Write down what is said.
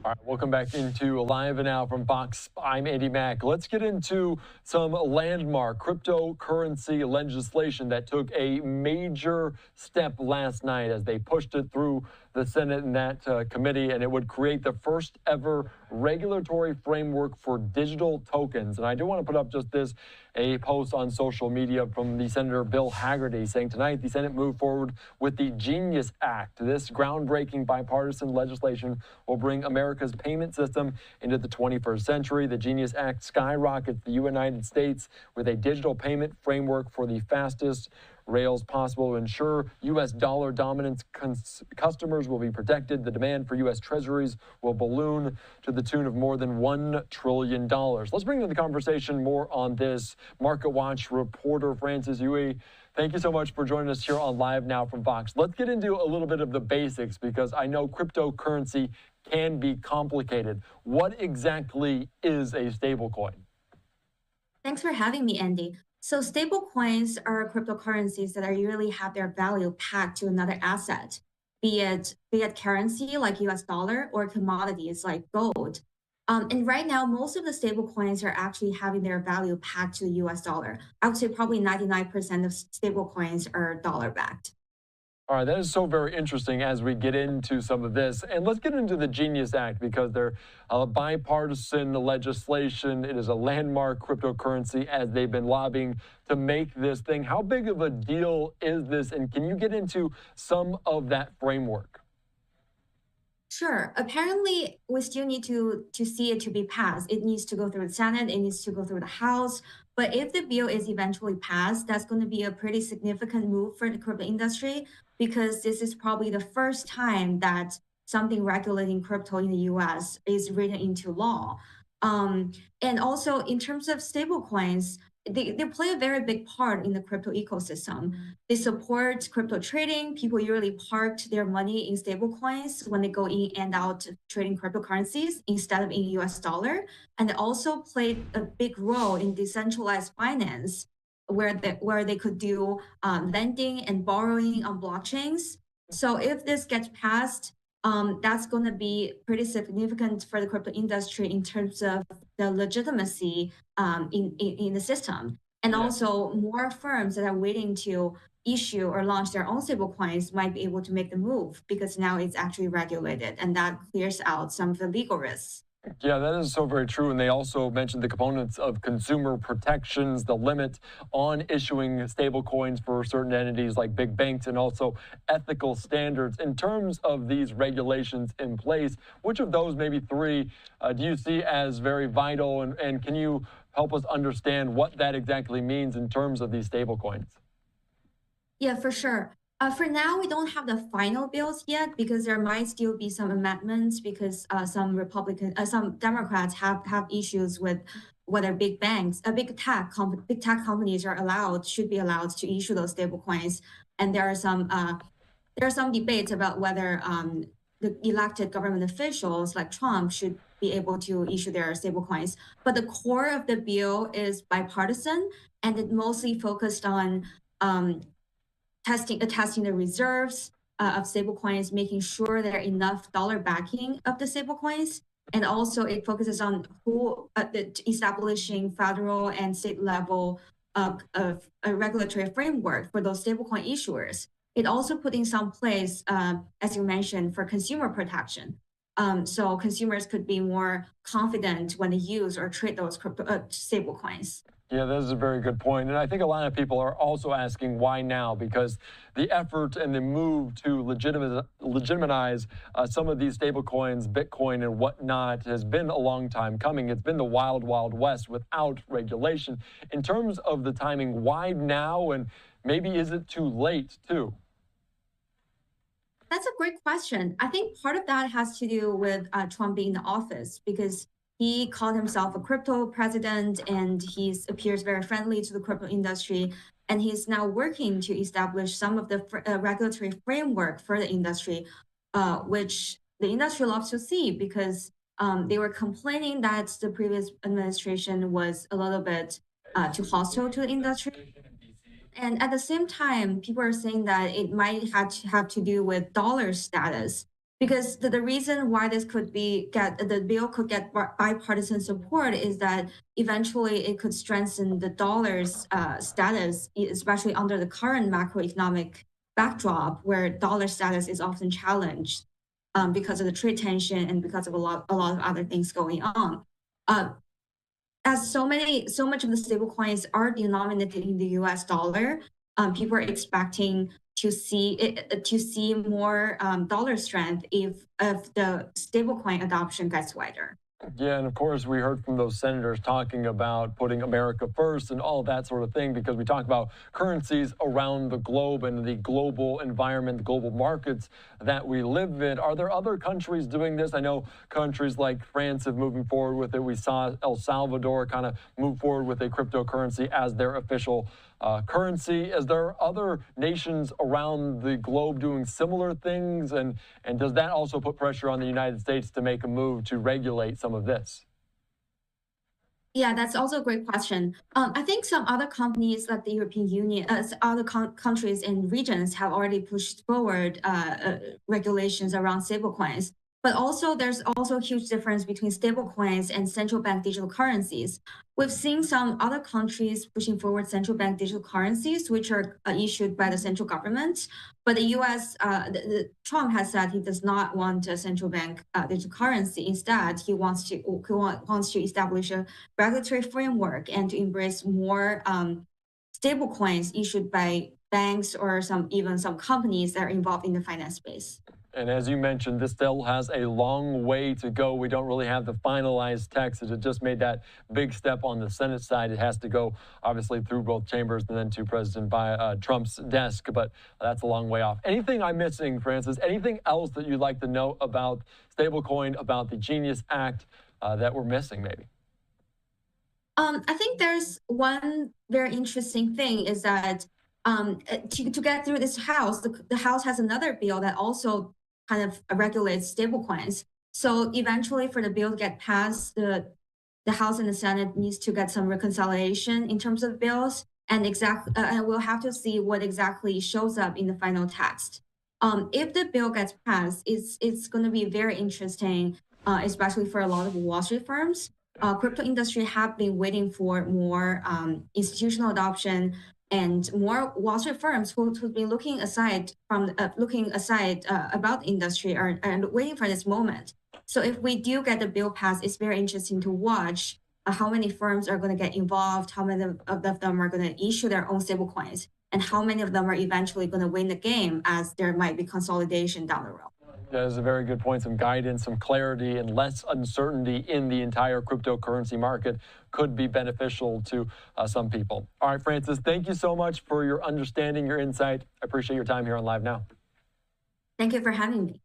All right, welcome back into Live and Now from Fox. I'm Andy Mack. Let's get into some landmark cryptocurrency legislation that took a major step last night as they pushed it through the Senate and that committee, and it would create the first ever regulatory framework for digital tokens. And I do want to put up just this, a post on social media from the Senator Bill Hagerty saying tonight the Senate moved forward with the Genius Act. This groundbreaking bipartisan legislation will bring America's payment system into the 21st century. The Genius Act skyrockets the United States with a digital payment framework for the fastest rails possible to ensure U.S. dollar dominance. Customers will be protected. The demand for U.S. treasuries will balloon to the tune of more than $1 trillion. Let's bring to the conversation more on this. Marketwatch reporter Francis Yui, thank you so much for joining us here on Live Now from Fox. Let's get into a little bit of the basics because I know cryptocurrency can be complicated. What exactly is a stablecoin? Thanks for having me, Andy. So stablecoins are cryptocurrencies that are usually have their value pegged to another asset, be it currency like US dollar or commodities like gold. And right now, most of the stablecoins are actually having their value pegged to the US dollar. I would say probably 99% of stablecoins are dollar backed. All right, that is so very interesting as we get into some of this. And let's get into the Genius Act because they're bipartisan legislation. It is a landmark cryptocurrency as they've been lobbying to make this thing. How big of a deal is this? And can you get into some of that framework? Sure. Apparently, we still need to see it to be passed. It needs to go through the Senate. It needs to go through the House. But if the bill is eventually passed, that's going to be a pretty significant move for the crypto industry because this is probably the first time that something regulating crypto in the U.S. is written into law. And also, in terms of stablecoins, they play a very big part in the crypto ecosystem. They support crypto trading. People usually park their money in stablecoins when they go in and out trading cryptocurrencies instead of in US dollar. And they also played a big role in decentralized finance, where they could do lending and borrowing on blockchains. So if this gets passed, that's going to be pretty significant for the crypto industry in terms of the legitimacy in the system. And also more firms that are waiting to issue or launch their own stablecoins might be able to make the move because now it's actually regulated and that clears out some of the legal risks. Yeah, that is so very true. And they also mentioned the components of consumer protections, the limit on issuing stablecoins for certain entities like big banks, and also ethical standards. In terms of these regulations in place, which of those, maybe three, do you see as very vital? And can you help us understand what that exactly means in terms of these stablecoins? Yeah, for sure. For now, we don't have the final bills yet because there might still be some amendments because some Democrats have issues with whether big banks, big tech companies should be allowed to issue those stable coins. And there are some debates about whether the elected government officials like Trump should be able to issue their stable coins. But the core of the bill is bipartisan, and it mostly focused on testing the reserves of stablecoins, making sure there are enough dollar backing of the stablecoins, and also it focuses on establishing federal and state level of a regulatory framework for those stablecoin issuers. It also put in some place, as you mentioned, for consumer protection. So consumers could be more confident when they use or trade those stablecoins. Yeah, that is a very good point. And I think a lot of people are also asking why now, because the effort and the move to legitimize some of these stable coins, Bitcoin and whatnot, has been a long time coming. It's been the wild, wild west without regulation. In terms of the timing, why now? And maybe is it too late too? That's a great question. I think part of that has to do with Trump being in the office because he called himself a crypto president and he appears very friendly to the crypto industry. And he's now working to establish some of the regulatory framework for the industry, which the industry loves to see because they were complaining that the previous administration was a little bit too hostile to the industry. And at the same time, people are saying that it might have to do with dollar status because the reason why this could be get the bill could get bipartisan support is that eventually it could strengthen the dollar's status, especially under the current macroeconomic backdrop, where dollar status is often challenged because of the trade tension and because of a lot of other things going on. Uh, as so much of the stable coins are denominated in the US dollar, people are expecting to see more dollar strength if the stablecoin adoption gets wider. Yeah, and of course, we heard from those senators talking about putting America first and all that sort of thing, because we talk about currencies around the globe and the global environment, the global markets that we live in. Are there other countries doing this? I know countries like France have moving forward with it. We saw El Salvador kind of move forward with a cryptocurrency as their official currency. Is there other nations around the globe doing similar things? And does that also put pressure on the United States to make a move to regulate some of this? Yeah, that's also a great question. I think some other companies like the European Union, other countries and regions have already pushed forward regulations around stablecoins. But also, there's also a huge difference between stablecoins and central bank digital currencies. We've seen some other countries pushing forward central bank digital currencies, which are issued by the central government. But the U.S. Trump has said he does not want a central bank digital currency. Instead, he wants to establish a regulatory framework and to embrace more stable coins issued by banks or even some companies that are involved in the finance space. And as you mentioned, this still has a long way to go. We don't really have the finalized text. It just made that big step on the Senate side. It has to go, obviously, through both chambers and then to President Trump's desk. But that's a long way off. Anything I'm missing, Francis? Anything else that you'd like to know about stablecoin, about the Genius Act that we're missing, maybe? I think there's one very interesting thing is that to get through this house, the house has another bill that also kind of regulates stablecoins. So eventually, for the bill to get passed, the House and the Senate needs to get some reconciliation in terms of bills, and we'll have to see what exactly shows up in the final text. If the bill gets passed, it's going to be very interesting, especially for a lot of Wall Street firms. Crypto industry have been waiting for more institutional adoption and more Wall Street firms who've been looking aside about the industry and waiting for this moment. So if we do get the bill passed, it's very interesting to watch how many firms are going to get involved, how many of them are going to issue their own stablecoins, and how many of them are eventually going to win the game, as there might be consolidation down the road. That is a very good point. Some guidance, some clarity, and less uncertainty in the entire cryptocurrency market could be beneficial to some people. All right, Francis, thank you so much for your understanding, your insight. I appreciate your time here on Live Now. Thank you for having me.